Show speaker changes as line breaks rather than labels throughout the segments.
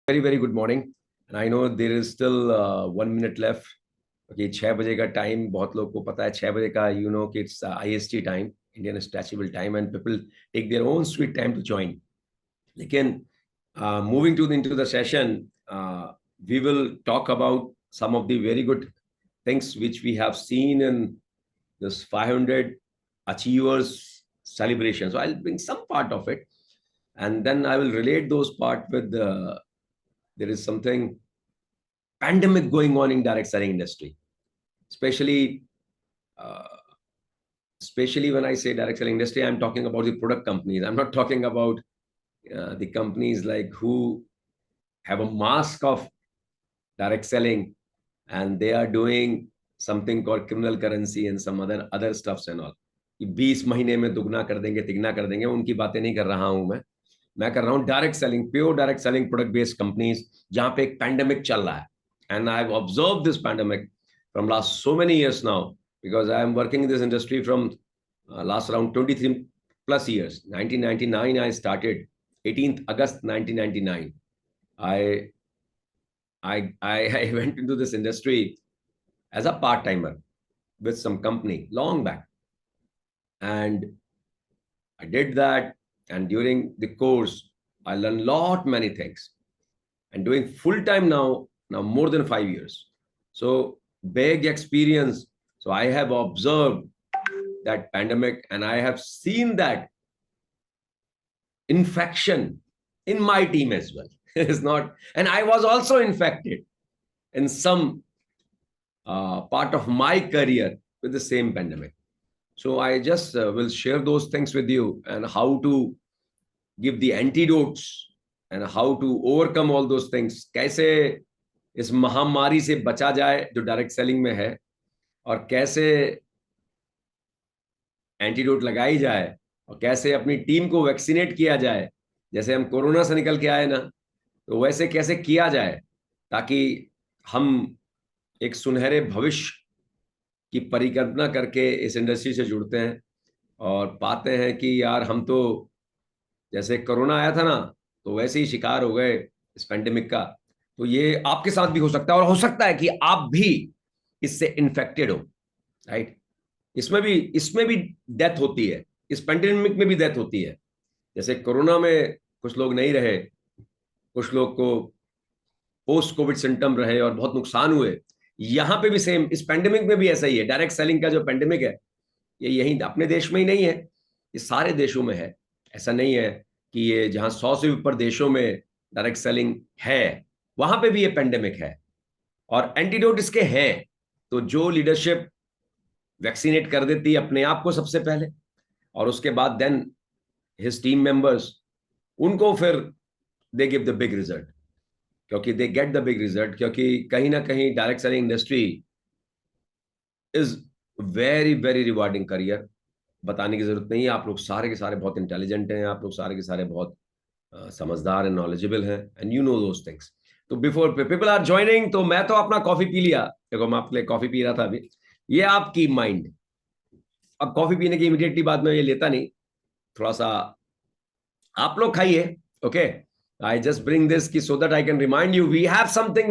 Very, very good morning. And I know there is still 1 minute left. Okay, 6 बजे का time बहुत लोग को पता है. 6 बजे का कि it's IST time, Indian Stretchable Time, and people take their own sweet time to join. लेकिन moving into the session, we will talk about some of the very good things which we have seen in this 500 achievers celebration. So I'll bring some part of it, and then I will relate those part with there is something pandemic going on in direct selling industry, especially uh, especially when I say direct selling industry, I'm talking about the product companies. I'm not talking about the companies like who have a mask of direct selling and they are doing something called criminal currency and some other stuffs and all. 20 महीने में दुगना कर देंगे, तिगना कर देंगे, उनकी बातें नहीं कर रहा हूं मैं कर रहा हूं direct selling, pure direct selling, product based companies जहां पे एक पैंडेमिक चल रहा है. And I've observed this pandemic from last so many years now, because I am working in this industry from last around 23 plus years. 1999 I started, 18th August 1999. I went into this industry as a part-timer with some company long back. And I did that. And during the course, I learned many things. And doing full-time now more than 5 years. So big experience. So I have observed that pandemic and I have seen that infection in my team as well. It's not, and I was also infected in some part of my career with the same pandemic. So I just will share those things with you and how to give the antidotes and how to overcome all those things. कैसे इस महामारी से बचा जाए जो direct selling में है, और कैसे एंटीडोट लगाई जाए, और कैसे अपनी टीम को वैक्सीनेट किया जाए. जैसे हम कोरोना से निकल के आए ना, तो वैसे कैसे किया जाए ताकि हम एक सुनहरे भविष्य की परिकल्पना करके इस इंडस्ट्री से जुड़ते हैं और पाते हैं कि यार हम तो जैसे कोरोना आया था ना, तो वैसे ही शिकार हो गए इस पेंडेमिक का. तो ये आपके साथ भी हो सकता है, और हो सकता है कि आप भी इससे इन्फेक्टेड हो, राइट. इसमें भी डेथ होती है, इस पेंडेमिक में भी डेथ होती है. जैसे कोरोना में कुछ लोग नहीं रहे, कुछ लोग को पोस्ट कोविड सिम्टम रहे और बहुत नुकसान हुए. यहां पे भी सेम, इस पेंडेमिक में भी ऐसा ही है. डायरेक्ट सेलिंग का जो पेंडेमिक है, ये यही अपने देश में ही नहीं है, ये सारे देशों में है. ऐसा नहीं है कि ये जहां 100 से ऊपर देशों में डायरेक्ट सेलिंग है, वहां पे भी ये पेंडेमिक है. और एंटीडोट इसके हैं. तो जो लीडरशिप वैक्सीनेट कर देती है अपने आप को सबसे पहले, और उसके बाद देन हिज टीम मेंबर्स, उनको फिर they give the big result, क्योंकि they get the big result. क्योंकि कहीं ना कहीं direct selling industry is very very rewarding career. बताने की जरूरत नहीं है, आप लोग सारे के सारे बहुत इंटेलिजेंट हैं, आप लोग सारे के सारे बहुत समझदार एंड नॉलेजेबल हैं, and you know those things. तो बिफोर पीपल आर ज्वाइनिंग, तो मैं तो अपना कॉफी पी लिया. देखो, मैं आपके लिए कॉफी पी रहा था अभी. ये आपकी माइंड, अब कॉफी पीने की इमीडिएटली बाद में ये लेता नहीं, थोड़ा सा आप लोग खाइए. Okay, I just bring this की so that I can remind you we have something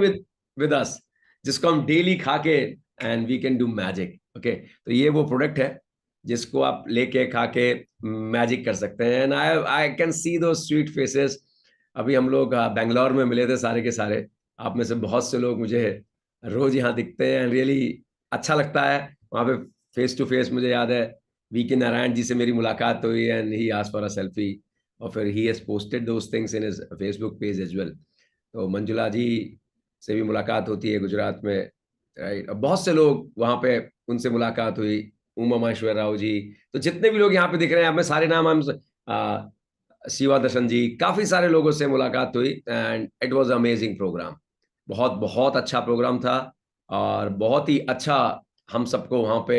with us, जिसको हम डेली खा के and we can do magic. Okay, तो ये वो प्रोडक्ट है जिसको आप लेके खा के मैजिक कर सकते हैं. एंड आई कैन सी दो स्वीट फेसेस. अभी हम लोग बेंगलोर में मिले थे सारे के सारे. आप में से बहुत से लोग मुझे रोज यहाँ दिखते हैं, रियली अच्छा लगता है. वहाँ पे फेस टू फेस मुझे याद है वीके नारायण जी से मेरी मुलाकात हुई, and he asked for a selfie, और फिर he has posted those things in his Facebook page as well. तो मंजुला जी से भी मुलाकात होती है गुजरात में, राइट. बहुत से लोग वहाँ पे, उनसे मुलाकात हुई. उमा महेश्वर राव जी, तो जितने भी लोग यहाँ पे दिख रहे हैं, मैं सारे नाम, हम शिवा दर्शन जी, काफी सारे लोगों से मुलाकात हुई. And it was amazing programme. बहुत बहुत अच्छा प्रोग्राम था, और बहुत ही अच्छा हम सबको वहां पे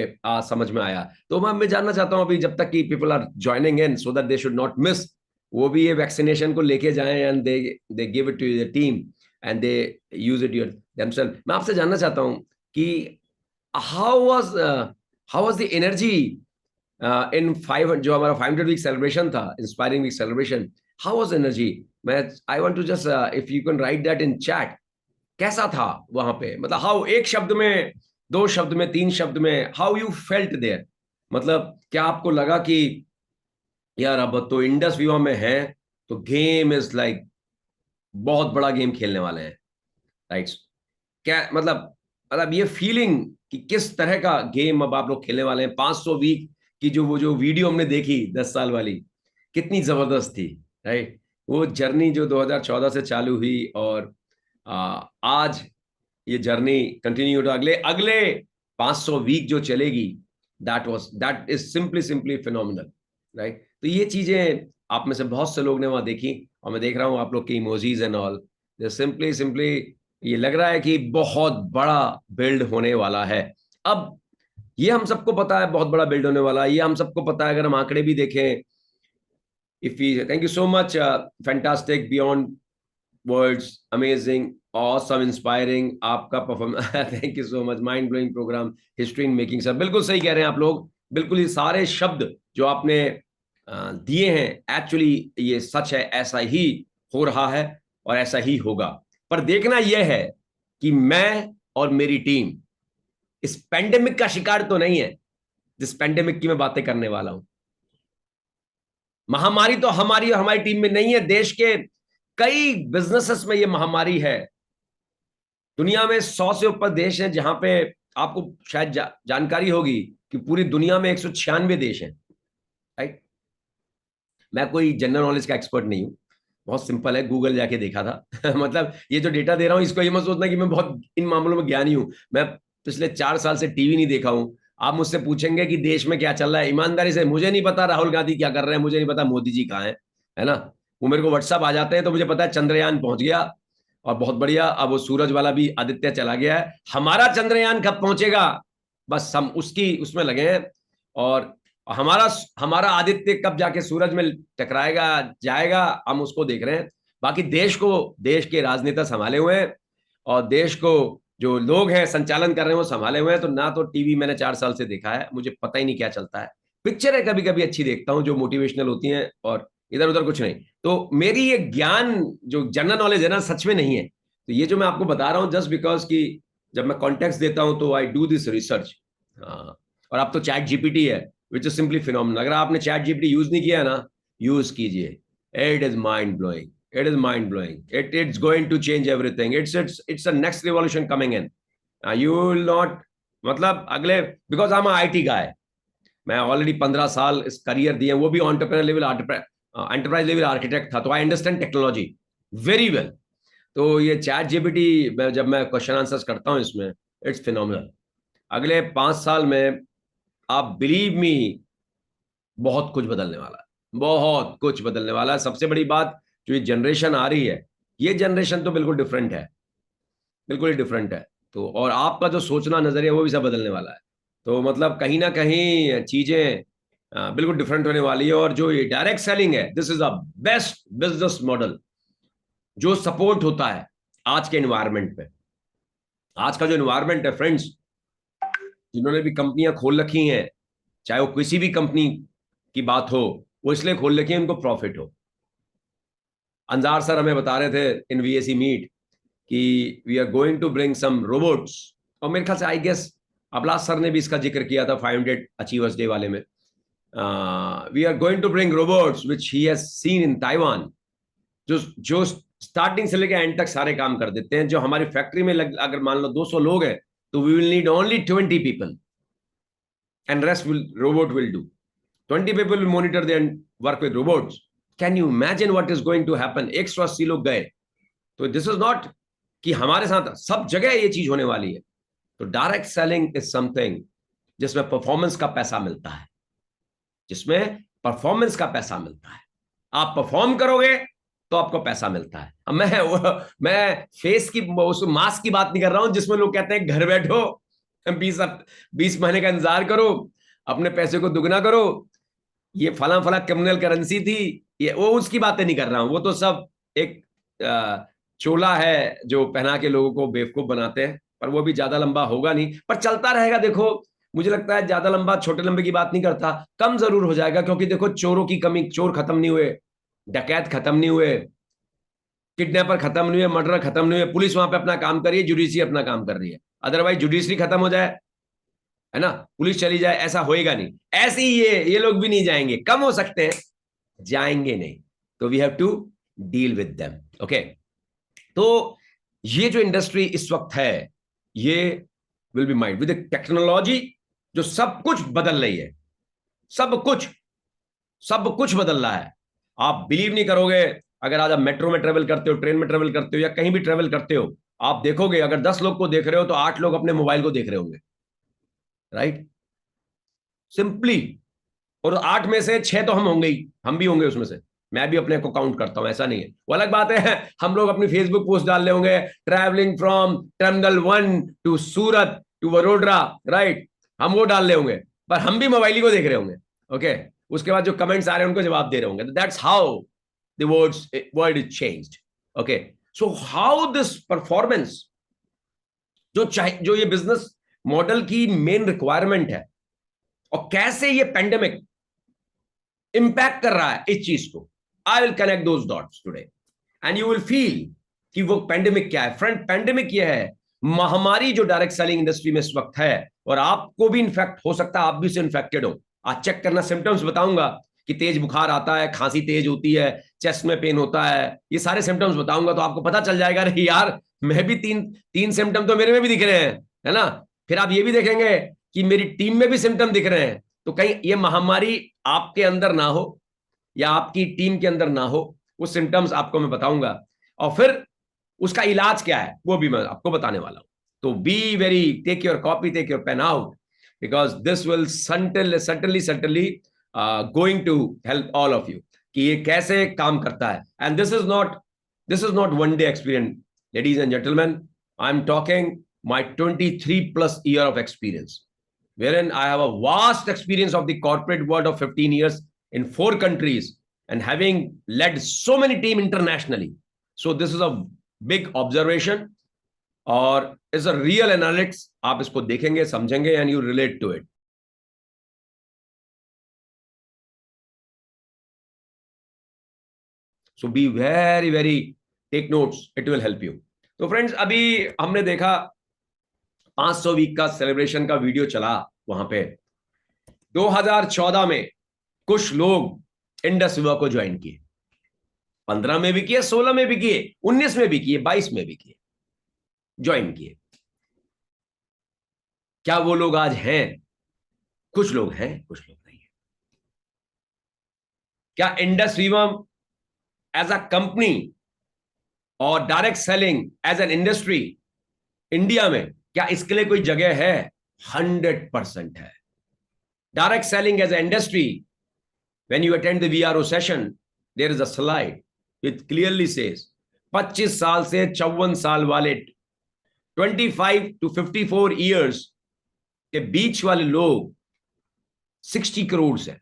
समझ में आया. तो मैं जानना चाहता हूं अभी, जब तक कि people are joining in, so that they should not miss, वो भी ये वैक्सीनेशन को लेके जाएं and they give it to the team and they use it your themselves. मैं आपसे जानना चाहता हूं कि how was the energy in 500, जो हमारा 500 वीक सेलिब्रेशन था, inspiring week celebration, how was energy? मैं I want to just if you can write that in chat, कैसा था वहां पे? मतलब हाउ, एक शब्द में, दो शब्द में, तीन शब्द में, हाउ यू फेल्ट देयर? मतलब क्या आपको लगा कि यार अब तो इंडस विवा में है, तो गेम इज लाइक बहुत बड़ा गेम खेलने वाले हैं, राइट? क्या मतलब ये फीलिंग कि किस तरह का गेम अब आप लोग खेलने वाले हैं? 500 वीक की जो वो जो वीडियो हमने देखी 10 साल वाली, कितनी जबरदस्त थी, राइट? वो जर्नी जो 2014 से चालू हुई और आज ये जर्नी कंटिन्यू, अगले अगले 500 वीक जो चलेगी, that is simply simply phenomenal, right? तो ये चीजें आप में से बहुत से लोग ने वहां देखी, और मैं देख रहा हूं आप लोग के emojis and all, simply simply ये लग रहा है कि बहुत बड़ा बिल्ड होने वाला है। अब ये हम सबको पता है बहुत बड़ा बिल्ड होने वाला है, ये हम सबको पता है। अगर हम आंकड़े भी देखें, if you, thank you so much, fantastic, beyond words, amazing, awesome, inspiring, आपका performance thank you so much, mind blowing program, history in making. Sir बिल्कुल सही कह रहे हैं आप लोग, बिल्कुल ये सारे शब्द जो आपने दिए हैं, एक्चुअली ये सच है, ऐसा ही हो रहा है और ऐसा ही होगा। पर देखना यह है कि मैं और मेरी टीम इस पेंडेमिक का शिकार तो नहीं है, जिस पेंडेमिक की मैं बातें करने वाला हूं। महामारी तो हमारी और हमारी टीम में नहीं है, देश के कई बिजनेसेस में यह महामारी है। दुनिया में 100 से ऊपर देश हैं जहां पे आपको शायद जानकारी होगी कि पूरी दुनिया में 196 देश हैं, राइट? मैं कोई जनरल नॉलेज का एक्सपर्ट नहीं हूं, बहुत सिंपल है, गूगल जाके देखा था मतलब ये जो डेटा दे रहा हूं, इसको ये मत सोचना कि मैं बहुत इन मामलों में ज्ञानी हूं। मैं पिछले 4 साल से टीवी नहीं देखा हूं। आप मुझसे पूछेंगे कि देश में क्या चल रहा है, ईमानदारी से मुझे नहीं पता राहुल गांधी क्या कर रहे हैं, मुझे नहीं पता मोदी जी कहाँ है ना? वो मेरे को व्हाट्सएप आ जाते हैं तो मुझे पता है चंद्रयान पहुंच गया, और बहुत बढ़िया, अब वो सूरज वाला भी आदित्य चला गया है। हमारा चंद्रयान कब पहुंचेगा, बस हम उसकी उसमें लगे हैं। और हमारा हमारा आदित्य कब जाके सूरज में टकराएगा, जाएगा, हम उसको देख रहे हैं। बाकी देश को, देश के राजनेता संभाले हुए हैं, और देश को जो लोग हैं संचालन कर रहे हैं वो संभाले हुए हैं। तो ना तो टीवी मैंने 4 साल से देखा है, मुझे पता ही नहीं क्या चलता है। पिक्चर है कभी कभी अच्छी देखता हूँ जो मोटिवेशनल होती हैं, और इधर उधर कुछ नहीं। तो मेरी ये ज्ञान जो जनरल नॉलेज है ना, सच में नहीं है। तो ये जो मैं आपको बता रहा हूँ जस्ट बिकॉज कि जब मैं कॉन्टेक्स्ट देता हूँ तो आई डू दिस रिसर्च। और अब तो चैट जीपीटी है, विच इज सिंपली फिनोमिनल। अगर आपने चैट जीपीटी यूज नहीं किया ना, यूज कीजिए, it is mind blowing, it is mind blowing, it's going to change everything, it's a next revolution coming in. You will not, मतलब अगले, because I'm a IT guy, मैं already 15 साल इस career दिए, वो भी entrepreneur level, enterprise level architect था, तो I understand technology very well. तो ये चैट जीपीटी जब मैं क्वेश्चन आंसर्स करता हूँ इसमें, इट्स फिनोमिनल। अगले 5 साल में आप बिलीव मी, बहुत कुछ बदलने वाला है, बहुत कुछ बदलने वाला है। सबसे बड़ी बात, जो ये जनरेशन आ रही है, ये जनरेशन तो बिल्कुल डिफरेंट है, बिल्कुल ही डिफरेंट है। तो और आपका जो सोचना नजरिया वो भी सब बदलने वाला है। तो मतलब कहीं ना कहीं चीजें बिल्कुल डिफरेंट होने वाली है। और जो ये डायरेक्ट सेलिंग है, this is a best business model जो सपोर्ट होता है आज के एनवायरमेंट पे। आज का जो एनवायरमेंट है फ्रेंड्स, जिन्होंने भी कंपनियां खोल रखी हैं, चाहे वो किसी भी कंपनी की बात हो, वो इसलिए खोल रखी है उनको प्रॉफिट हो। अंजार सर हमें बता रहे थे इन वीएसी मीट कि we are going to bring some robots, और मेरे ख्याल से आई गेस अबलास सर ने भी इसका जिक्र किया था 500 अचीवर्स डे वाले में। We are going to bring robots which he has seen in Taiwan, जो जो स्टार्टिंग से लेकर एंड तक सारे काम कर देते हैं। जो हमारी फैक्ट्री में अगर मान लो 200 लोग हैं, तो we will need only 20 people and rest will robot will do. 20 people will monitor and work with robots. Can you imagine what is going to happen? 180 लोग गए। तो दिस इज नॉट कि हमारे साथ, सब जगह ये चीज होने वाली है। तो डायरेक्ट सेलिंग इज समथिंग जिसमें परफॉर्मेंस का पैसा मिलता है, जिसमें परफॉर्मेंस का पैसा मिलता है। आप परफॉर्म करोगे तो आपको पैसा मिलता है। अब मैं फेस की, उस मास्क की बात नहीं कर रहा हूं जिसमें लोग कहते हैं घर बैठो, 20 महीने का इंतजार करो, अपने पैसे को दुगना करो, ये फला फला क्रिमिनल करेंसी थी, ये वो उसकी बातें नहीं कर रहा हूं। वो तो सब एक चोला है जो पहना के लोगों को बेवकूफ बनाते हैं, पर वो भी ज्यादा लंबा होगा नहीं, पर चलता रहेगा। देखो मुझे लगता है ज्यादा लंबा, छोटे लंबे की बात नहीं करता, कम जरूर हो जाएगा, क्योंकि देखो चोरों की कमी, चोर खत्म नहीं हुए, डकैत खत्म नहीं हुए, किडनैपर खत्म नहीं हुए, मर्डर खत्म नहीं हुए, पुलिस वहां पे अपना काम कर रही है, जुडिशरी अपना काम कर रही है। अदरवाइज जुडिशरी खत्म हो जाए, है ना, पुलिस चली जाए, ऐसा होएगा नहीं। ऐसे ही ये लोग भी नहीं जाएंगे, कम हो सकते हैं, जाएंगे नहीं। तो we have to deal with them. Okay, तो ये जो इंडस्ट्री इस वक्त है, ये will be mind with technology जो सब कुछ बदल रही है, सब कुछ, सब कुछ बदल रहा है। आप बिलीव नहीं करोगे, अगर आज आप मेट्रो में ट्रेवल करते हो, ट्रेन में ट्रेवल करते हो, या कहीं भी ट्रेवल करते हो, आप देखोगे अगर 10 लोग को देख रहे हो तो 8 लोग अपने मोबाइल को देख रहे होंगे, राइट, सिंपली। और 8 में से 6 तो हम होंगे ही, हम भी होंगे उसमें से, मैं भी अपने को काउंट करता हूं, ऐसा नहीं है। वो अलग बात है, हम लोग अपनी फेसबुक पोस्ट डाल रहे होंगे, travelling from terminal 1 to Surat to Vadodara, right, हम वो डाल रहे होंगे, पर हम भी मोबाइल को देख रहे होंगे। ओके, उसके बाद जो कमेंट्स आ रहे हैं उनको जवाब दे रहे होंगे। That's how the world is changed. Okay, so how this performance, जो ये बिजनेस मॉडल की मेन रिक्वायरमेंट है, और कैसे ये पेंडेमिक इंपैक्ट कर रहा है इस चीज को, I will connect those dots today and you will feel कि वो पेंडेमिक क्या है। फ्रंट पेंडेमिक ये है, महामारी जो डायरेक्ट सेलिंग इंडस्ट्री में इस वक्त है, और आपको भी इन्फेक्ट हो सकता है, आप भी से इन्फेक्टेड हो। आज चेक करना, सिम्टम्स बताऊंगा कि तेज बुखार आता है, खांसी तेज होती है, चेस्ट में पेन होता है, ये सारे सिम्टम्स बताऊंगा, तो आपको पता चल जाएगा अरे यार, मैं भी तीन तीन सिम्टम तो मेरे में भी दिख रहे हैं, है ना। फिर आप ये भी देखेंगे कि मेरी टीम में भी सिम्टम दिख रहे हैं, तो कहीं ये महामारी आपके अंदर ना हो या आपकी टीम के अंदर ना हो, वो सिम्टम्स आपको मैं बताऊंगा, और फिर उसका इलाज क्या है वो भी मैं आपको बताने वाला हूं। तो be very, take your copy, take your pen out, because this will certainly going to help all of you कि ये कैसे काम करता है। And this is not one day experience, ladies and gentleman, I am talking my 23+ year of experience, wherein I have a vast experience of the corporate world of 15 years in 4 countries and having led so many teams internationally. So this is a big observation और is a real analytics. आप इसको देखेंगे, समझेंगे and you relate to it. So be very very take notes, it will help you. तो friends, अभी हमने देखा 500 week का सेलिब्रेशन का वीडियो चला वहां पे। 2014 में कुछ लोग इंडस विवा को ज्वाइन किए, 15 में भी किए, 16 में भी किए, 19 में भी किए, 22 में भी किए, ज्वाइन किए। क्या वो लोग आज हैं? कुछ लोग हैं, कुछ लोग नहीं है। क्या Indus Viva as a company और direct selling as an industry India में, क्या इसके लिए कोई जगह है? 100% है। Direct selling as a industry, when you attend the VRO session, there is a slide which clearly says 25 साल से 54 साल वाले, 25 to 54 years के बीच वाले लोग 60 करोड़ से,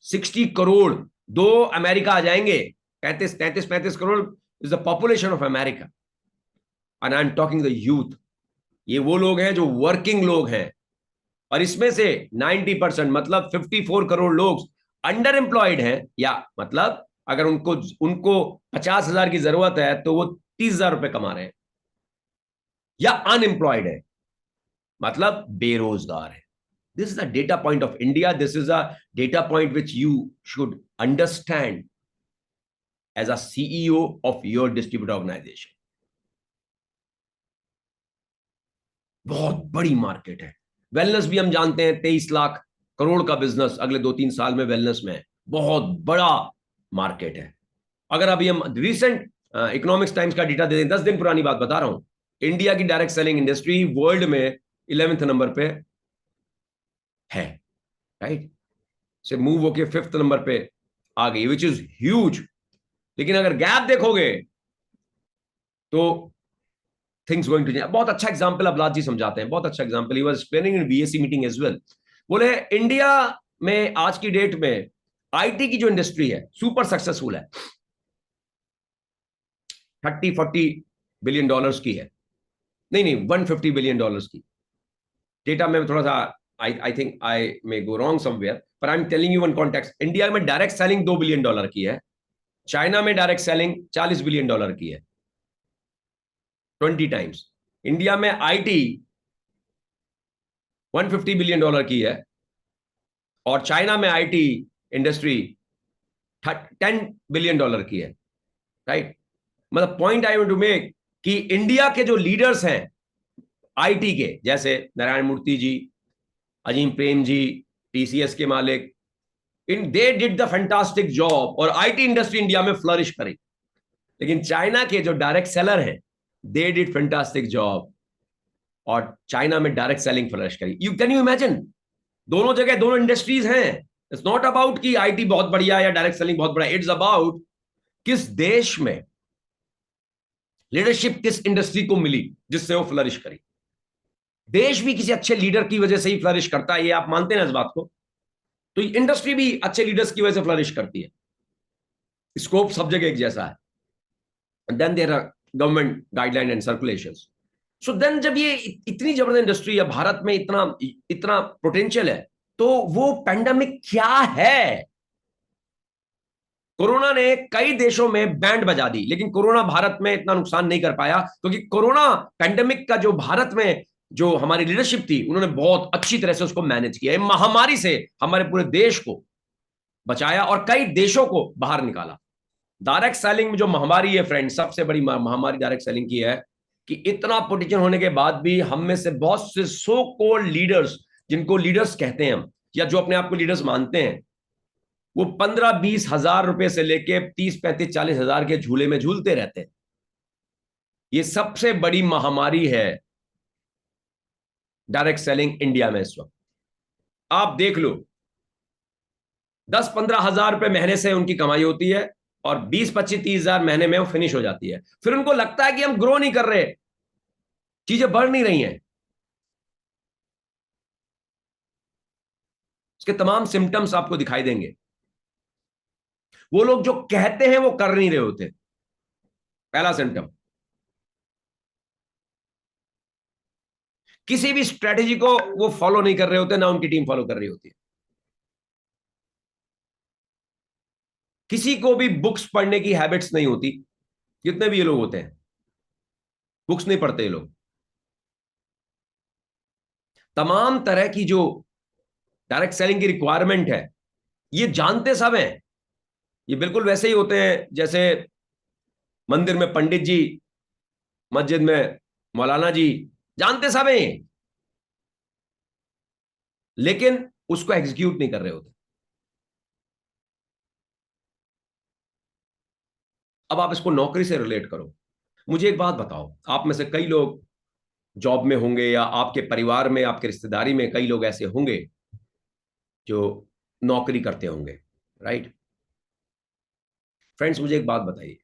60 करोड़, 2 अमेरिका आ जाएंगे। 35 crore is the population of America, and I am talking the youth. ये वो लोग हैं जो वर्किंग लोग हैं, और इसमें से 90% मतलब 54 करोड़ लोग अंडर एम्प्लॉयड हैं, या मतलब अगर उनको 50,000 की जरूरत है तो वो 30,000 रुपए कमा रहे हैं, या अनएम्प्लॉयड है, मतलब बेरोजगार है। This is a data point of India, this is a data point which you should understand as a CEO of your distributor organisation. बहुत बड़ी मार्केट है। वेलनेस भी हम जानते हैं, 23 लाख करोड़ का बिजनेस अगले 2-3 साल में वेलनेस में है, बहुत बड़ा मार्केट है। अगर अभी हम रिसेंट इकोनॉमिक्स टाइम्स का डेटा दे दें, 10 दिन पुरानी बात बता रहा हूं, इंडिया की डायरेक्ट सेलिंग इंडस्ट्री वर्ल्ड में 11th नंबर पे है, राइट, से मूव होके 5th नंबर पे आ गई, विच इज ह्यूज। लेकिन अगर गैप देखोगे तो थिंग्स गोइंग टू चेंज। बहुत अच्छा एग्जांपल अबलाद जी समझाते हैं, बहुत अच्छा example, he was explaining in BSC meeting as well. बोले इंडिया में आज की डेट में आईटी की जो इंडस्ट्री है सुपर सक्सेसफुल है, 30-40 बिलियन डॉलर्स की है, नहीं 150 बिलियन डॉलर्स की। डेटा में थोड़ा सा I think I may go wrong somewhere, पर I am telling you one context. India में डायरेक्ट सेलिंग $2 बिलियन की है, चाइना में डायरेक्ट सेलिंग $40 बिलियन की है, 20 टाइम्स। इंडिया में आईटी $150 बिलियन की है, और चाइना में आईटी इंडस्ट्री $10 बिलियन की है, राइट। मतलब point I want to make कि इंडिया के जो लीडर्स हैं आईटी के, जैसे नारायण मूर्ति जी, अजीम प्रेम जी, टीसीएस के मालिक, इन they did the fantastic job और आईटी इंडस्ट्री इंडिया में फ्लरिश करी। लेकिन चाइना के जो डायरेक्ट सेलर हैं, दे डिड फैंटास्टिक जॉब और चाइना में डायरेक्ट सेलिंग फ्लरिश करी। यू इमेजिन, दोनों जगह दोनों इंडस्ट्रीज हैं। इट्स नॉट अबाउट कि आईटी बहुत बढ़िया या डायरेक्ट सेलिंग बहुत बढ़िया, इट्स अबाउट किस देश में लीडरशिप किस इंडस्ट्री को मिली जिससे वो फ्लरिश करी। देश भी किसी अच्छे लीडर की वजह से ही फ्लरिश करता है, ये आप मानते हैं इस बात को? तो इंडस्ट्री भी अच्छे लीडर्स की वजह से फ्लरिश करती है। स्कोप सब जगह एक जैसा है। Then there are government guideline and circulations. So then जब ये इतनी जबरदस्त इंडस्ट्री है, भारत में इतना इतना पोटेंशियल है, तो वो पैंडेमिक क्या है? कोरोना ने कई देशों में बैंड बजा दी, लेकिन कोरोना भारत में इतना नुकसान नहीं कर पाया, क्योंकि कोरोना पैंडेमिक का जो भारत में जो हमारी लीडरशिप थी, उन्होंने बहुत अच्छी तरह से उसको मैनेज किया। महामारी से हमारे पूरे देश को बचाया और कई देशों को बाहर निकाला। डायरेक्ट सेलिंग में जो महामारी है फ्रेंड, सबसे बड़ी महामारी डायरेक्ट सेलिंग की है कि इतना पोटेंशियल होने के बाद भी हम में से बहुत से सो कॉल्ड लीडर्स, जिनको लीडर्स कहते हैं हम, या जो अपने आप को लीडर्स मानते हैं, वो 15-20 हजार रुपए से लेके 30-35-40 हजार के झूले में झूलते रहते हैं। ये सबसे बड़ी महामारी है डायरेक्ट सेलिंग इंडिया में इस वक्त। आप देख लो, 10-15 हजार रुपए महीने से उनकी कमाई होती है और 20-25-30 हजार महीने में वो फिनिश हो जाती है। फिर उनको लगता है कि हम ग्रो नहीं कर रहे, चीजें बढ़ नहीं रही हैं। इसके तमाम सिम्टम्स आपको दिखाई देंगे। वो लोग जो कहते हैं वो कर नहीं रहे होते, पहला सिम्टम। किसी भी स्ट्रेटेजी को वो फॉलो नहीं कर रहे होते, ना उनकी टीम फॉलो कर रही होती है। किसी को भी बुक्स पढ़ने की हैबिट्स नहीं होती, जितने भी ये लोग होते हैं बुक्स नहीं पढ़ते ये लोग। तमाम तरह की जो डायरेक्ट सेलिंग की रिक्वायरमेंट है, ये जानते सब हैं। ये बिल्कुल वैसे ही होते हैं जैसे मंदिर में पंडित जी, मस्जिद में मौलाना जी, जानते सब हैं, लेकिन उसको एग्जीक्यूट नहीं कर रहे होते। अब आप इसको नौकरी से रिलेट करो। मुझे एक बात बताओ, आप में से कई लोग जॉब में होंगे, या आपके परिवार में, आपके रिश्तेदारी में कई लोग ऐसे होंगे जो नौकरी करते होंगे, राइट? फ्रेंड्स, मुझे एक बात बताइए,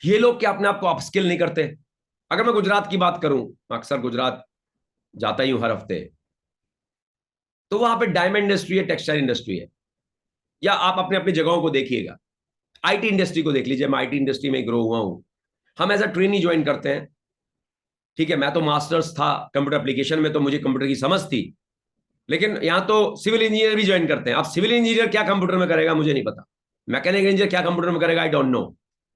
ये लोग क्या अपने आप को अपस्किल नहीं करते? अगर मैं गुजरात की बात करूं, अक्सर गुजरात जाता ही हूं हर हफ्ते, तो वहां पे डायमंड इंडस्ट्री है, टेक्सटाइल इंडस्ट्री है, या आप अपने अपनी जगहों को देखिएगा। आईटी इंडस्ट्री को देख लीजिए, मैं आईटी इंडस्ट्री में ग्रो हुआ हूं। हम एज अ ट्रेनी ज्वाइन करते हैं, ठीक है। मैं तो मास्टर्स था कंप्यूटर एप्लीकेशन में, तो मुझे कंप्यूटर की समझ थी। लेकिन यहां तो सिविल इंजीनियर भी ज्वाइन करते हैं। अब सिविल इंजीनियर क्या कंप्यूटर में करेगा मुझे नहीं पता, मैकेनिकल इंजीनियर क्या कंप्यूटर में करेगा आई डोंट नो,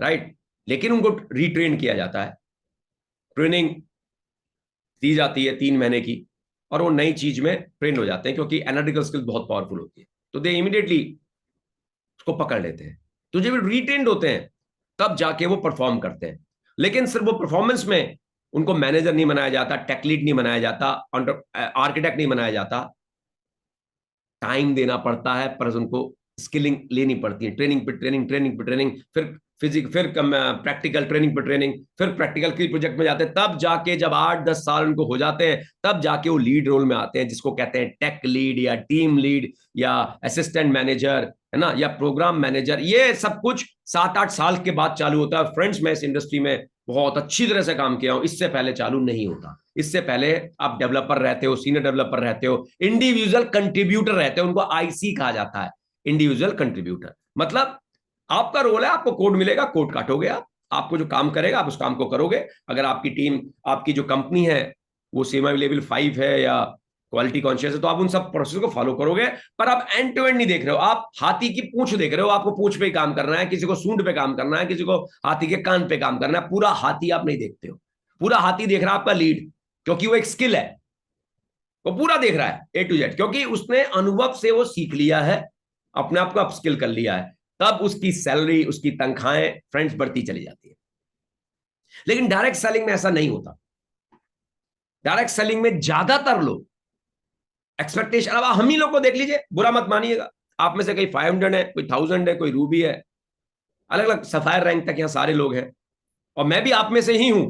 राइट। लेकिन उनको रिट्रेन किया जाता है, ट्रेनिंग दी जाती है 3 महीने की, और वो नई चीज में ट्रेन हो जाते हैं, क्योंकि एनालिटिकल स्किल बहुत पावरफुल होती है, तो दे इमीडिएटली उसको पकड़ लेते हैं। तो जब वो रिट्रेंड होते हैं, तब जाके वो परफॉर्म करते हैं। लेकिन सिर्फ वो परफॉर्मेंस में उनको मैनेजर नहीं बनाया जाता, टेक लीड नहीं बनाया जाता, आर्किटेक्ट नहीं बनाया जाता। टाइम देना पड़ता है, पर उनको स्किलिंग लेनी पड़ती है, ट्रेनिंग पे ट्रेनिंग, ट्रेनिंग पे ट्रेनिंग, फिर फिजिक, फिर प्रैक्टिकल, ट्रेनिंग पे ट्रेनिंग, फिर प्रैक्टिकल की प्रोजेक्ट में जाते हैं। तब जाके जब 8-10 साल उनको हो जाते हैं, तब जाके वो लीड रोल में आते हैं, जिसको कहते हैं टेक लीड या टीम लीड या असिस्टेंट मैनेजर, है ना, या प्रोग्राम मैनेजर। ये सब कुछ 7-8 साल के बाद चालू होता है। फ्रेंड्स, मैं इस इंडस्ट्री में बहुत अच्छी तरह से काम किया हूं, इससे पहले चालू नहीं होता। इससे पहले आप डेवलपर रहते हो, सीनियर डेवलपर रहते हो, इंडिविजुअल कंट्रीब्यूटर रहते हो, उनको आईसी कहा जाता है, इंडिविजुअल कंट्रीब्यूटर। मतलब आपका रोल है, आपको कोड मिलेगा, कोड काटोगे आप, आपको जो काम करेगा आप उस काम को करोगे। अगर आपकी टीम, आपकी जो कंपनी है वो सेमी लेवल 5 है या क्वालिटी कॉन्शियस है, तो आप उन सब प्रोसेस को फॉलो करोगे, पर आप एंड टू एंड नहीं देख रहे हो, आप हाथी की पूंछ देख रहे हो, आपको पूंछ पे ही काम करना है, किसी को सूंड पे काम करना है, किसी को हाथी के कान पे काम करना है, पूरा हाथी आप नहीं देखते हो। पूरा हाथी देख रहा है आपका लीड, क्योंकि वो एक स्किल है, वो पूरा देख रहा है A to Z, क्योंकि उसने अनुभव से वो सीख लिया है, अपने आप को अपस्किल कर लिया है, तब उसकी सैलरी, उसकी तनख्वाहें फ्रेंड्स बढ़ती चली जाती है। लेकिन डायरेक्ट सेलिंग में ऐसा नहीं होता। डायरेक्ट सेलिंग में ज्यादातर लोग एक्सपेक्टेशन, अब हम ही लोग को देख लीजिए, बुरा मत मानिएगा, आप में से कोई 500 है, कोई 1000 है, कोई रूबी है, अलग अलग सफायर रैंक तक यहाँ सारे लोग हैं, और मैं भी आप में से ही हूं।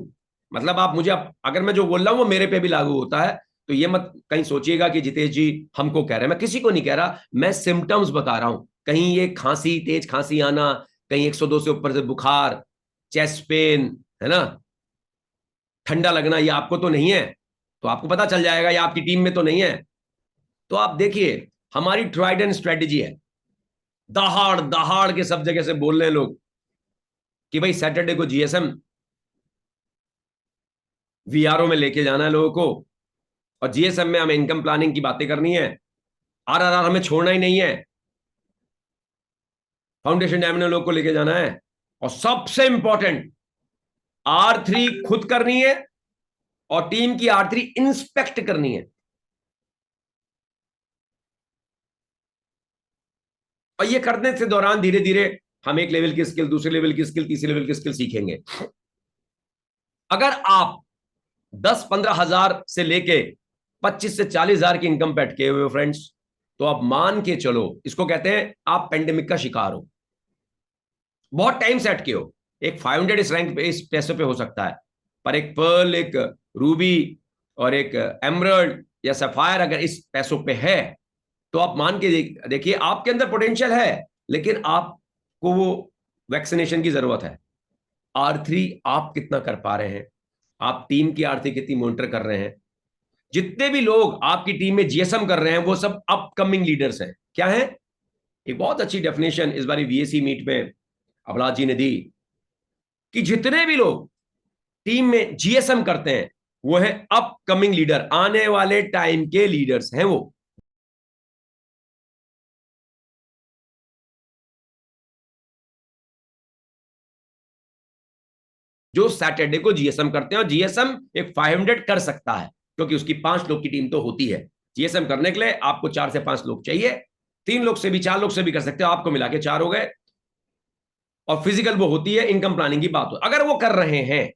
मतलब आप मुझे, अगर मैं जो बोल रहा हूं वो मेरे पे भी लागू होता है, तो ये मत कहीं सोचिएगा कि जितेश जी हमको कह रहे हैं, मैं किसी को नहीं कह रहा, मैं सिम्टम्स बता रहा हूं। कहीं ये खांसी, तेज खांसी आना, कहीं 102 से ऊपर से बुखार, चेस्ट पेन, है ना, ठंडा लगना, ये आपको तो नहीं है, तो आपको पता चल जाएगा, ये आपकी टीम में तो नहीं है। तो आप देखिए, हमारी ट्राइड एंड स्ट्रेटेजी है, दहाड़ दहाड़ के सब जगह से बोल रहे हैं लोग कि भाई सैटरडे को GSM VRO में लेके जाना है लोगों को, और GSM में हमें इनकम प्लानिंग की बातें करनी है, RRR हमें छोड़ना ही नहीं है, फाउंडेशन डायमंड लोग को लेके जाना है, और सबसे इंपॉर्टेंट R3 खुद करनी है, और टीम की R3 इंस्पेक्ट करनी है। और ये करने से दौरान धीरे धीरे हम एक लेवल की स्किल, दूसरे लेवल की स्किल, तीसरे लेवल की स्किल सीखेंगे। अगर आप 10-15 हजार से लेके 25 से 40 हजार की इनकम पे अटके हुए हो फ्रेंड्स, तो आप मान के चलो, इसको कहते हैं आप पेंडेमिक का शिकार हो, बहुत टाइम से अटके हो। एक 500 इस रैंक पे, इस पैसे पे हो सकता है, पर एक पर्ल, एक रूबी और एक एमरल्ड या सफायर अगर इस पैसों पे है, तो आप मान के देखिए, आपके अंदर पोटेंशियल है, लेकिन आपको वो वैक्सीनेशन की जरूरत है। R3 आप कितना कर पा रहे हैं, आप टीम की R3 कितनी मॉनिटर कर रहे हैं। जितने भी लोग आपकी टीम में GSM कर रहे हैं, वो सब अपकमिंग लीडर्स हैं। क्या है? एक बहुत अच्छी डेफिनेशन इस बार VAC मीट में अबलाज जी ने दी, कि जितने भी लोग टीम में GSM करते हैं, वो है अपकमिंग लीडर, आने वाले टाइम के लीडर्स हैं वो। जो सैटरडे को GSM करते हैं, और GSM एक 500 कर सकता है, क्योंकि उसकी 5 लोग की टीम तो होती है। GSM करने के लिए आपको 4 से 5 लोग चाहिए, 3 लोग से भी, 4 लोग से भी कर सकते हो, आपको मिला के 4 हो गए। और फिजिकल वो होती है, इनकम प्लानिंग की बात हो, अगर वो कर रहे हैं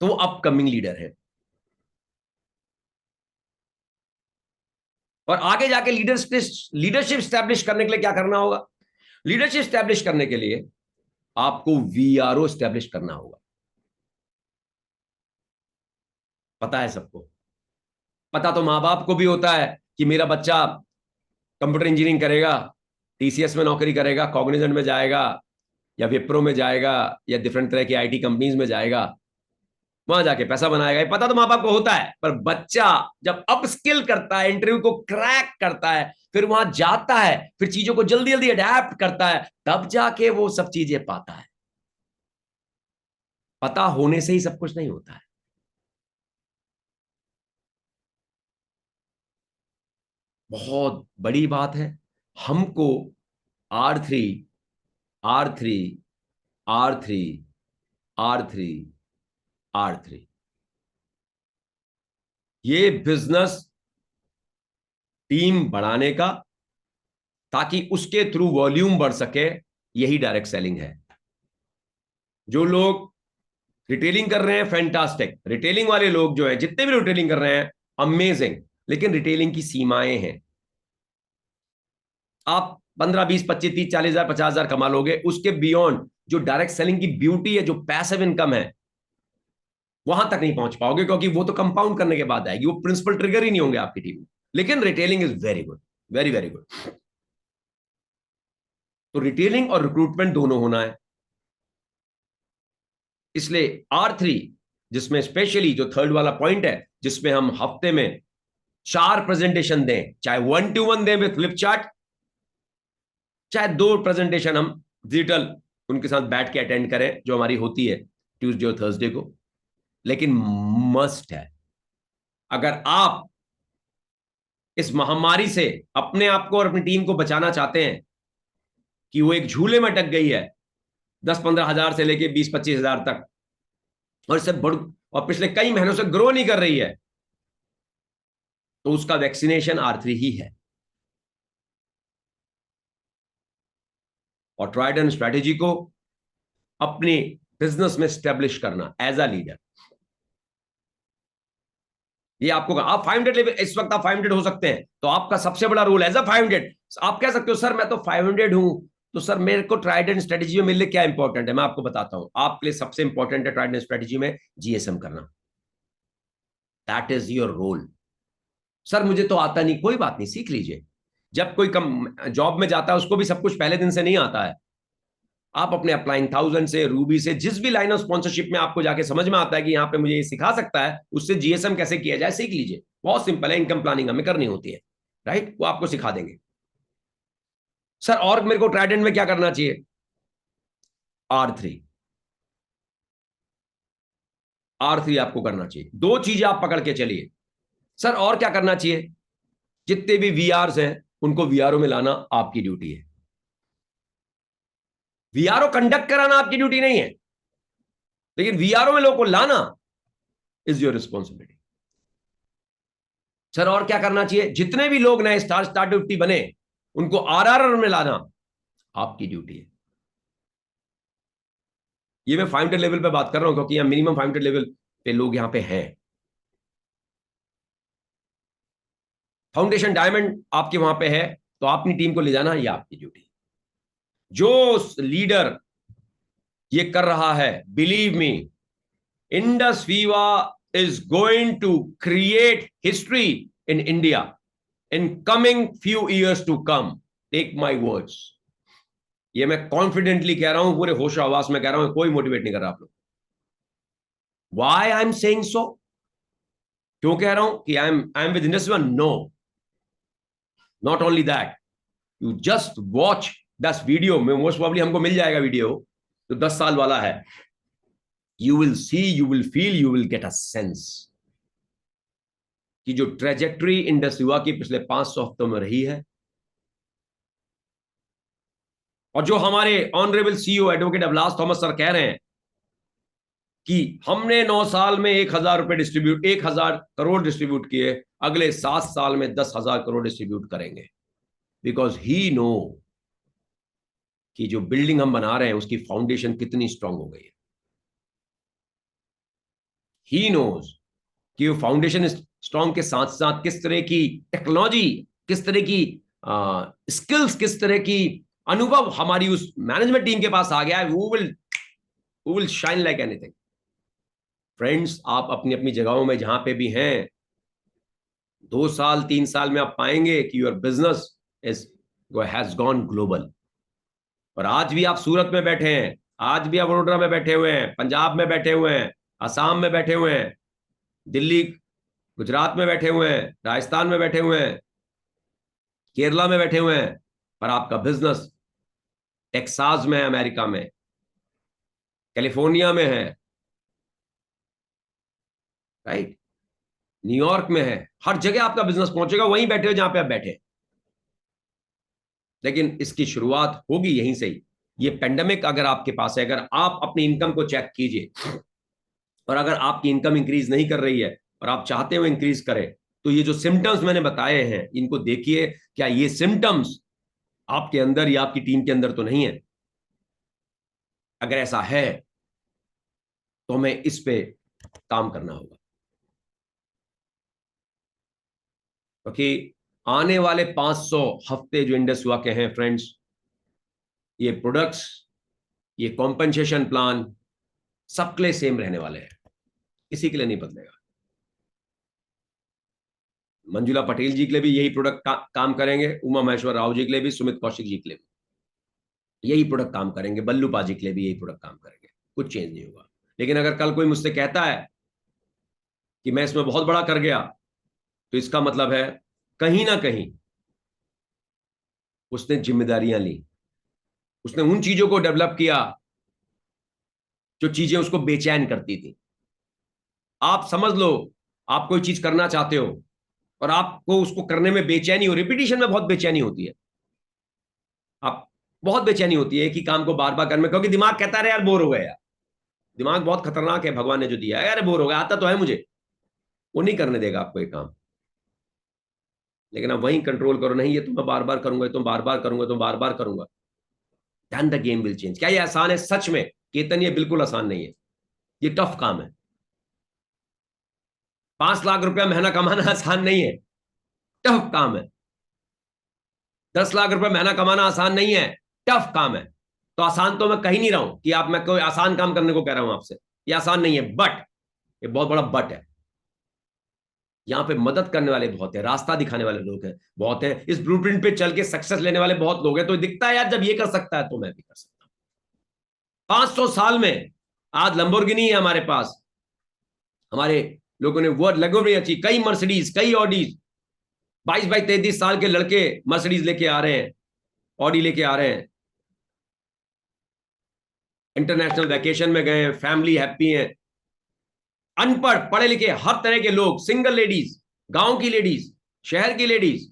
तो अपकमिंग लीडर है। और आगे जाके लीडरशिप स्टैब्लिश करने के लिए क्या करना होगा? लीडरशिप स्टैब्लिश करने के लिए आपको VRO स्टैब्लिश करना होगा। पता है सबको, पता तो मां बाप को भी होता है कि मेरा बच्चा कंप्यूटर इंजीनियरिंग करेगा, TCS में नौकरी करेगा, कॉग्निजेंट में जाएगा, या विप्रो में जाएगा, या डिफरेंट तरह की IT कंपनीज में जाएगा, वहां जाके पैसा बनाएगा। ये पता तो माँ बाप को होता है, पर बच्चा जब अप स्किल करता है, इंटरव्यू को क्रैक करता है, फिर वहां जाता है, फिर चीजों को जल्दी जल्दी अडेप्ट करता है, तब जाके वो सब चीजें पाता है। पता होने से ही सब कुछ नहीं होता है। बहुत बड़ी बात है। हमको R3, R3, R3, R3, R3, ये बिजनेस टीम बढ़ाने का, ताकि उसके थ्रू वॉल्यूम बढ़ सके, यही डायरेक्ट सेलिंग है। जो लोग रिटेलिंग कर रहे हैं, फैंटास्टिक, रिटेलिंग वाले लोग जो है, जितने भी रिटेलिंग कर रहे हैं, अमेजिंग, लेकिन रिटेलिंग की सीमाएं हैं। आप 15, 20, 25, 30, 40 हजार, 50 हजार कमा लोगे, उसके बियॉन्ड जो डायरेक्ट सेलिंग की ब्यूटी है, जो पैसिव इनकम है, वहां तक नहीं पहुंच पाओगे, क्योंकि वो तो कंपाउंड करने के बाद आएगी, वो प्रिंसिपल ट्रिगर ही नहीं होंगे आपकी टीम में। लेकिन retailing is very good, very very good. तो रिटेलिंग और रिक्रूटमेंट दोनों होना है। इसलिए R3, जिसमें स्पेशली जो थर्ड वाला पॉइंट है, जिसमें हम हफ्ते में 4 प्रेजेंटेशन दें, चाहे 1-to-1 दें विद फ्लिप चार्ट, चाहे 2 प्रेजेंटेशन हम डिजिटल उनके साथ बैठ के अटेंड करें, जो हमारी होती है ट्यूसडे और थर्सडे को, लेकिन मस्ट है, अगर आप इस महामारी से अपने आप को और अपनी टीम को बचाना चाहते हैं कि वो एक झूले में अटक गई है 10-15 हजार से लेके 20-25 हजार तक, और इससे बढ़ और पिछले कई महीनों से ग्रो नहीं कर रही है, तो उसका वैक्सीनेशन R3 ही है। और ट्राइडेंट स्ट्रैटेजी को अपने बिजनेस में स्टैब्लिश करना एज अ लीडर, ये आपको आप 500 लेवल, इस वक्त आप 500 हो सकते हैं, तो आपका सबसे बड़ा रोल एज अ 500। आप कह सकते हो सर मैं तो 500 हूं, तो सर मेरे को ट्राइडेंट स्ट्रेटेजी में मेरे लिए क्या इंपॉर्टेंट है, मैं आपको बताता हूं। आपके लिए सबसे इंपॉर्टेंट है ट्राइडेंट स्ट्रेटेजी में GSM करना। That is your role. Sir मुझे तो आता नहीं, कोई बात नहीं, सीख लीजिए। जब कोई कम जॉब में जाता है उसको भी सब कुछ पहले दिन से नहीं आता है। आप अपने अप्लाइंग 1000 से, रूबी से, जिस भी लाइन ऑफ स्पॉन्सरशिप में आपको जाके समझ में आता है कि यहाँ पे मुझे ये सिखा सकता है, उससे GSM कैसे किया जाए सीख लीजिए। बहुत सिंपल है, इनकम प्लानिंग हमें करनी होती है, राइट, वो आपको सिखा देंगे। सर और मेरे को ट्राइडेंट में क्या करना चाहिए? R3। R3 आपको करना चाहिए। दो चीजें आप पकड़ के चलिए। सर और क्या करना चाहिए? जितने भी VRs हैं उनको VRO में लाना आपकी ड्यूटी है। VRO कंडक्ट कराना आपकी ड्यूटी नहीं है, लेकिन VRO में लोगों को लाना इज योर रिस्पॉन्सिबिलिटी। सर और क्या करना चाहिए? जितने भी लोग नए स्टार 50 बने उनको RRR में लाना आपकी ड्यूटी है। ये मैं 500 लेवल पे बात कर रहा हूं क्योंकि यहां मिनिमम 500 लेवल पे लोग यहां पे हैं। फाउंडेशन डायमंड आपके वहां पे है, तो अपनी टीम को ले जाना ये आपकी ड्यूटी। जो लीडर ये कर रहा है, believe me, Indus Viva is going to create history in India in coming few years to come. Take my words. ये मैं कॉन्फिडेंटली कह रहा हूं, पूरे होश आवाज में कह रहा हूं, कोई मोटिवेट नहीं कर रहा आप लोग। Why I'm saying so? क्यों कह रहा हूं कि I am with Indus Viva? No, not only that, you just watch this video में, मोस्ट प्रॉब्ली हमको मिल जाएगा वीडियो जो 10 साल वाला है। You will see, you will feel, you will get a sense कि जो ट्रेजेक्टरी इंडस वीवा की पिछले 500 हफ्तों में रही है, और जो हमारे honourable CEO advocate Abhilash Thomas sir कह रहे हैं कि हमने 9 साल में 1000 रुपए डिस्ट्रीब्यूट, 1000 करोड़ डिस्ट्रीब्यूट किए, अगले 7 साल में 10,000 करोड़ डिस्ट्रीब्यूट करेंगे। बिकॉज ही नो कि जो बिल्डिंग हम बना रहे हैं उसकी फाउंडेशन कितनी स्ट्रांग हो गई है। ही नोज कि वो फाउंडेशन स्ट्रांग के साथ साथ किस तरह की टेक्नोलॉजी, किस तरह की स्किल्स, किस तरह की अनुभव हमारी उस मैनेजमेंट टीम के पास आ गया है। वो will shine like anything. Friends, आप अपनी अपनी जगहों में जहां पे भी हैं, 2 साल 3 साल में आप पाएंगे कि your business is has gone global. और आज भी आप सूरत में बैठे हैं, आज भी आप वडोदरा में बैठे हुए हैं, पंजाब में बैठे हुए हैं, असम में बैठे हुए हैं, दिल्ली गुजरात में बैठे हुए हैं, राजस्थान में बैठे हुए हैं, केरला में बैठे हुए हैं, पर आपका बिजनेस टेक्सास में है, अमेरिका में, कैलिफोर्निया में है, राइट, न्यूयॉर्क में है, हर जगह आपका बिजनेस पहुंचेगा, वहीं बैठे हो जहां पे आप बैठे। लेकिन इसकी शुरुआत होगी यहीं से ही। ये पेंडेमिक अगर आपके पास है, अगर आप अपनी इनकम को चेक कीजिए, और अगर आपकी इनकम इंक्रीज नहीं कर रही है और आप चाहते हो इंक्रीज करे, तो ये जो सिम्टम्स मैंने बताए हैं इनको देखिए। क्या ये सिम्टम्स आपके अंदर या आपकी टीम के अंदर तो नहीं है? अगर ऐसा है तो हमें इस पे काम करना होगा, क्योंकि आने वाले 500 हफ्ते जो इंडस हुआ के हैं फ्रेंड्स, ये प्रोडक्ट्स, ये कॉम्पनसेशन प्लान सबके लिए सेम रहने वाले हैं, किसी के लिए नहीं बदलेगा। मंजुला पटेल जी के लिए भी यही प्रोडक्ट काम करेंगे, उमा महेश्वर राव जी के लिए भी, सुमित कौशिक जी के लिए भी यही प्रोडक्ट काम करेंगे, बल्लू पाजी के लिए भी यही प्रोडक्ट काम करेंगे, कुछ चेंज नहीं होगा। लेकिन अगर कल कोई मुझसे कहता है कि मैं इसमें बहुत बड़ा कर गया, तो इसका मतलब है कहीं ना कहीं उसने जिम्मेदारियां ली, उसने उन चीजों को डेवलप किया जो चीजें उसको बेचैन करती थी। आप समझ लो, आप कोई चीज करना चाहते हो और आपको उसको करने में बेचैनी हो, रिपीटिशन में बहुत बेचैनी होती है, आप बहुत बेचैनी होती है एक ही काम को बार बार करने में, क्योंकि दिमाग कहता है यार बोर हो गया यार। दिमाग बहुत खतरनाक है, भगवान ने जो दिया है, यार बोर हो गया, आता तो है मुझे, वो नहीं करने देगा आपको ये काम। लेकिन आप वहीं कंट्रोल करो, नहीं ये तो मैं बार बार करूंगा, तो बार बार करूंगा, तो बार बार करूंगा, then the game will change. क्या ये आसान है? सच में केतन ये बिल्कुल आसान नहीं है, ये टफ काम है। 5 लाख रुपया महीना कमाना आसान नहीं है, टफ काम है। 10 लाख रुपया महीना कमाना आसान नहीं है, टफ काम है। तो आसान तो मैं कही नहीं रहा हूं कि आप, मैं कोई आसान काम करने को कह रहा हूं आपसे, ये आसान नहीं है, बट ये बहुत बड़ा बट है। यहां पे मदद करने वाले बहुत है, रास्ता दिखाने वाले लोग हैं बहुत है, इस ब्लूप्रिंट पे चल के सक्सेस लेने वाले बहुत लोग हैं। तो दिखता है यार जब ये कर सकता है तो मैं भी कर सकता हूं। 500 साल में आज लंबोर्गिनी है हमारे पास, हमारे लोगों ने वर्ड लगो नहीं अच्छी, कई मर्सिडीज, कई ऑडीज, 22-23 साल के लड़के मर्सिडीज लेके आ रहे हैं, ऑडी लेके आ रहे हैं, इंटरनेशनल वैकेशन में गए हैं, फैमिली हैप्पी है। अनपढ़ पढ़े लिखे हर तरह के लोग, सिंगल लेडीज, गांव की लेडीज, शहर की लेडीज,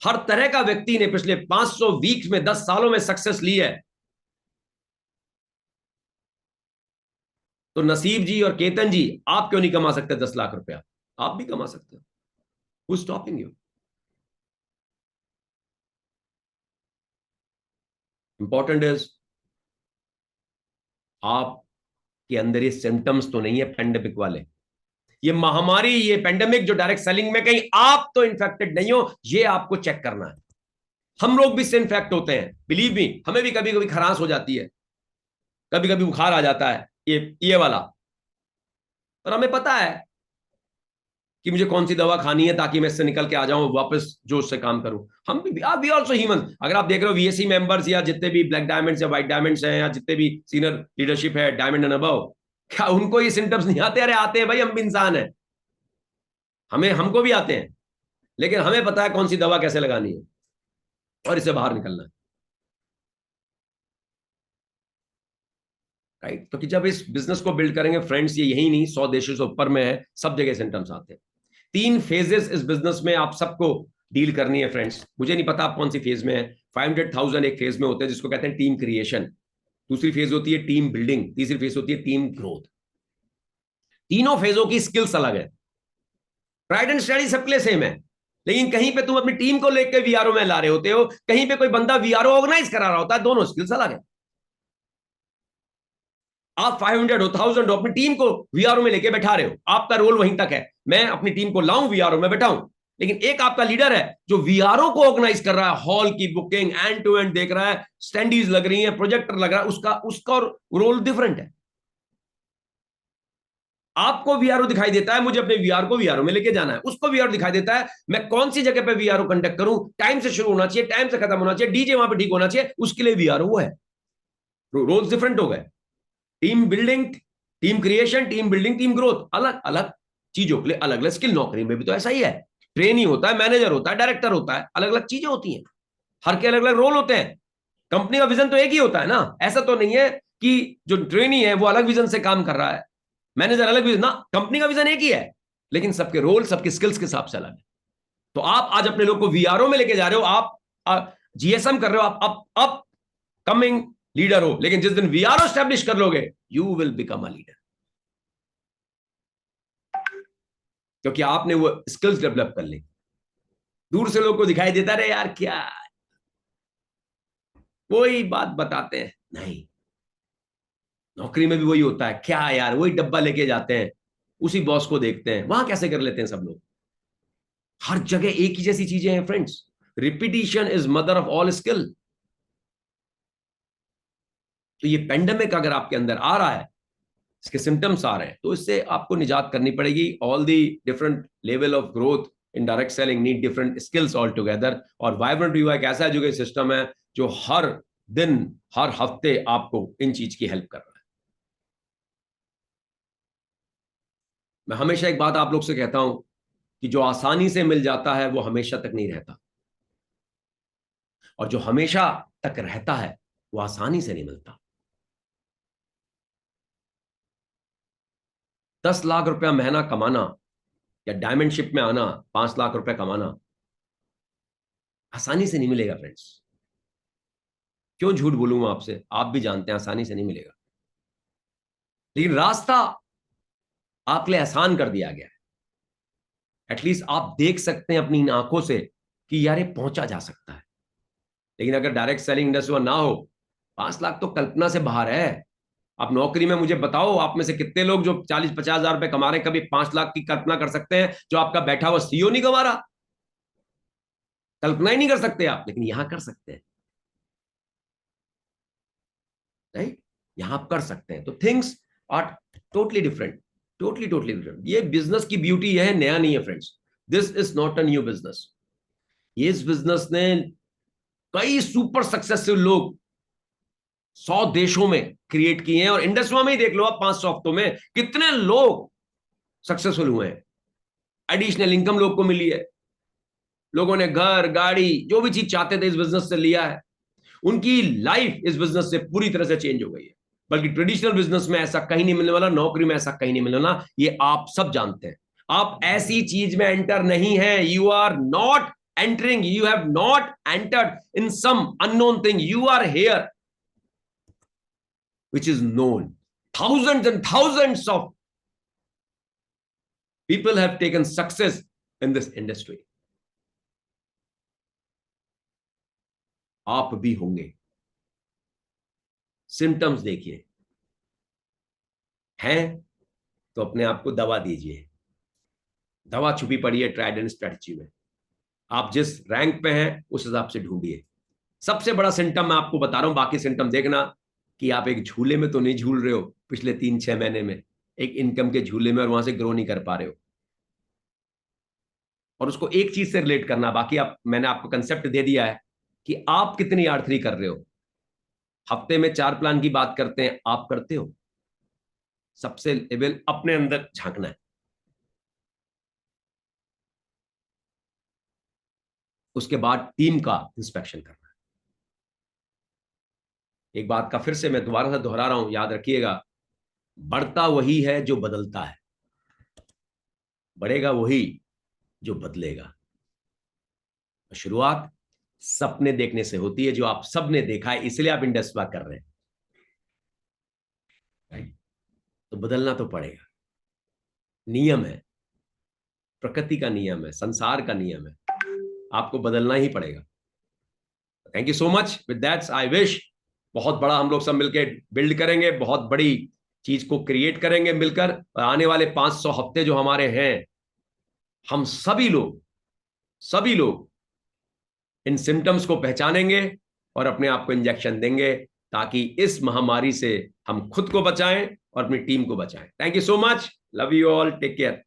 हर तरह का व्यक्ति ने पिछले 500 वीक्स में 10 सालों में सक्सेस ली है। तो नसीब जी और केतन जी, आप क्यों नहीं कमा सकते 10 लाख रुपया? आप भी कमा सकते हो, who stopping you? Important is आपके अंदर ये सिम्टम्स तो नहीं है पेंडेमिक वाले, ये महामारी, ये पेंडेमिक जो डायरेक्ट सेलिंग में, कहीं आप तो इन्फेक्टेड नहीं हो, ये आपको चेक करना है। हम लोग भी इससे इन्फेक्ट होते हैं, बिलीव मी, हमें भी कभी कभी खराश हो जाती है, कभी कभी बुखार आ जाता है, ये वाला। और हमें पता है कि मुझे कौन सी दवा खानी है ताकि मैं इससे निकल के आ जाऊं, वापस जोश से काम करूं। हम भी वी आल्सो ह्यूमन। अगर आप देख रहे हो वीएससी मेंबर्स या जितने भी ब्लैक डायमंड्स या व्हाइट डायमंड्स हैं, या जितने भी सीनियर लीडरशिप है डायमंड एंड अबव, क्या उनको ये सिम्टम्स नहीं आते? अरे आते हैं भाई, हम भी इंसान हैं, हमें, हमको भी आते हैं। लेकिन हमें पता है कौन सी दवा कैसे लगानी है और इससे बाहर निकलना है, राइट? तो कि जब इस बिजनेस को बिल्ड करेंगे फ्रेंड्स, ये यही नहीं, 100 देशों से ऊपर में है, सब जगह सिम्टम्स आते हैं। 3 फेजेस इस बिजनेस में आप सबको डील करनी है फ्रेंड्स। मुझे नहीं पता आप कौन सी फेज में है। 500,000 एक फेज में होते हैं जिसको कहते हैं टीम क्रिएशन, दूसरी फेज होती है टीम बिल्डिंग, तीसरी फेज होती है टीम ग्रोथ। तीनों फेजों की स्किल्स अलग है, प्राइड एंड स्टडी सबके लिए सेम है, लेकिन कहीं पे तुम अपनी टीम को लेकर वीआरओ में ला रहे होते हो, कहीं पे कोई बंदा वीआरओ ऑर्गेनाइज करा रहा होता है, दोनों स्किल्स अलग है। आप 500 हो, 1000 हो, अपनी टीम को वीआरओ में लेके बैठा रहे हो, आपका रोल वहीं तक है, मैं अपनी टीम को लाऊं वीआरओ में बैठाऊं। लेकिन एक आपका लीडर है जो वीआरओ को ऑर्गेनाइज कर रहा है, हॉल की बुकिंग एंड टू एंड देख रहा है, स्टैंडीज लग रही है, प्रोजेक्टर लग रहा है, उसका उसका रोल डिफरेंट है। आपको वीआरओ दिखाई देता है मुझे अपने वीआर को वीआरओ में लेके जाना है, उसको वीआरओ दिखाई देता है मैं कौन सी जगह पे वीआरओ कंडक्ट करूं, टाइम से शुरू होना चाहिए, टाइम से खत्म होना चाहिए, डीजे वहां पे ठीक होना चाहिए, उसके लिए वीआरओ वो है। रोल्स डिफरेंट हो गए। Team building, team creation, team building, team growth, अलग अलग चीजों के लिए अलग अलग स्किल। नौकरी में भी तो ऐसा ही है, ट्रेनी होता है, मैनेजर होता है, डायरेक्टर होता है, अलग अलग चीजें होती हैं, हर के अलग अलग रोल होते हैं। कंपनी का विजन तो एक ही होता है ना, ऐसा तो नहीं है कि जो ट्रेनी है वो अलग विजन से काम कर रहा है, मैनेजर अलग विजन ना, कंपनी का विजन एक ही है, लेकिन सबके रोल, सबके स्किल्स के हिसाब से अलग है। तो आप आज अपने लोग को वीआरओ में लेके जा रहे हो, आप जीएसएम कर रहे हो, आप अप कमिंग लीडर हो, लेकिन जिस दिन वीआरओ स्टैब्लिश कर लोगे you will become a leader, क्योंकि आपने वो स्किल्स डेवलप कर ली। दूर से लोग को दिखाई देता रहे यार क्या वही बात बताते हैं, नहीं, नौकरी में भी वही होता है, क्या यार वही डब्बा लेके जाते हैं, उसी बॉस को देखते हैं, वहां कैसे कर लेते हैं सब लोग। हर जगह एक ही जैसी चीजें हैं friends, repetition is mother of all skill. तो ये पेंडेमिक अगर आपके अंदर आ रहा है, इसके सिम्टम्स आ रहे हैं, तो इससे आपको निजात करनी पड़ेगी। All the different level of growth in direct selling need different skills all together. और वाइब्रेंट यूआई एक ऐसा एजुकेशन सिस्टम है जो हर दिन, हर हफ्ते आपको इन चीज की हेल्प कर रहा है। मैं हमेशा एक बात आप लोग से कहता हूं कि जो आसानी से मिल जाता है वो हमेशा तक नहीं रहता, और जो हमेशा तक रहता है वो आसानी से नहीं मिलता। 10 लाख रुपया महीना कमाना या डायमंड शिप में आना, 5 लाख रुपए कमाना आसानी से नहीं मिलेगा फ्रेंड्स। क्यों झूठ बोलूंगा आपसे, आप भी जानते हैं आसानी से नहीं मिलेगा, लेकिन रास्ता आपके लिए आसान कर दिया गया है। एटलीस्ट आप देख सकते हैं अपनी इन आंखों से कि यार ये पहुंचा जा सकता है। लेकिन अगर डायरेक्ट सेलिंग इंडस्ट्री ना हो, 5 लाख तो कल्पना से बाहर है। आप नौकरी में मुझे बताओ, आप में से कितने लोग जो 40-50 हजार रुपए कमा रहे हैं, कभी 5 लाख की कल्पना कर सकते हैं? जो आपका बैठा हुआ सीईओ नहीं कमा रहा, कल्पना ही नहीं कर सकते आप, लेकिन यहां कर सकते हैं। राइट, यहां आप कर सकते हैं। तो things are totally different, totally totally different. ये बिजनेस की ब्यूटी है, नया नहीं है friends. This is not a new business. ये इस बिजनेस ने कई सुपर सक्सेसफुल लोग 100 देशों में क्रिएट किए हैं, और इंडस्ट्री में ही देख लो आप, 500 हफ्तों में कितने लोग सक्सेसफुल हुए हैं। एडिशनल इनकम लोग को मिली है, लोगों ने घर गाड़ी जो भी चीज चाहते थे इस बिजनेस से लिया है। उनकी लाइफ इस बिजनेस से पूरी तरह से चेंज हो गई है। बल्कि ट्रेडिशनल बिजनेस में ऐसा कहीं नहीं मिलने वाला, नौकरी में ऐसा कहीं नहीं मिलने वाला, ये आप सब जानते हैं। आप ऐसी चीज में एंटर नहीं है, you are not entering, you have not entered in some unknown thing, you are here which is known. Thousands and thousands of people have taken success in this industry. आप भी होंगे। सिम्टम्स देखिए, हैं तो अपने आप को दवा दीजिए। दवा छुपी पड़ी है ट्राइडेंट स्ट्रेटजी में। आप जिस रैंक पे हैं उस हिसाब से ढूंढिए। सबसे बड़ा सिम्टम मैं आपको बता रहा हूं, बाकी सिम्टम देखना कि आप एक झूले में तो नहीं झूल रहे हो पिछले 3-6 महीने में, एक इनकम के झूले में, और वहां से ग्रो नहीं कर पा रहे हो। और उसको एक चीज से रिलेट करना, बाकी आप, मैंने आपको कंसेप्ट दे दिया है कि आप कितनी R3 कर रहे हो। हफ्ते में 4 प्लान की बात करते हैं, आप करते हो? सबसे लेवल अपने अंदर झांकना है, उसके बाद टीम का इंस्पेक्शन करना है। एक बात का फिर से मैं दोबारा से दोहरा रहा हूं, याद रखिएगा, बढ़ता वही है जो बदलता है, बढ़ेगा वही जो बदलेगा। शुरुआत सपने देखने से होती है, जो आप सबने देखा है, इसलिए आप इंडस्ट्री कर रहे हैं। तो बदलना तो पड़ेगा, नियम है, प्रकृति का नियम है, संसार का नियम है, आपको बदलना ही पड़ेगा। Thank you so much. With that's I wish बहुत बड़ा हम लोग सब मिलकर बिल्ड करेंगे, बहुत बड़ी चीज को क्रिएट करेंगे मिलकर। और आने वाले 500 हफ्ते जो हमारे हैं, हम सभी लोग इन सिम्टम्स को पहचानेंगे और अपने आप को इंजेक्शन देंगे, ताकि इस महामारी से हम खुद को बचाएं और अपनी टीम को बचाएं। Thank you so much, love you all, take care.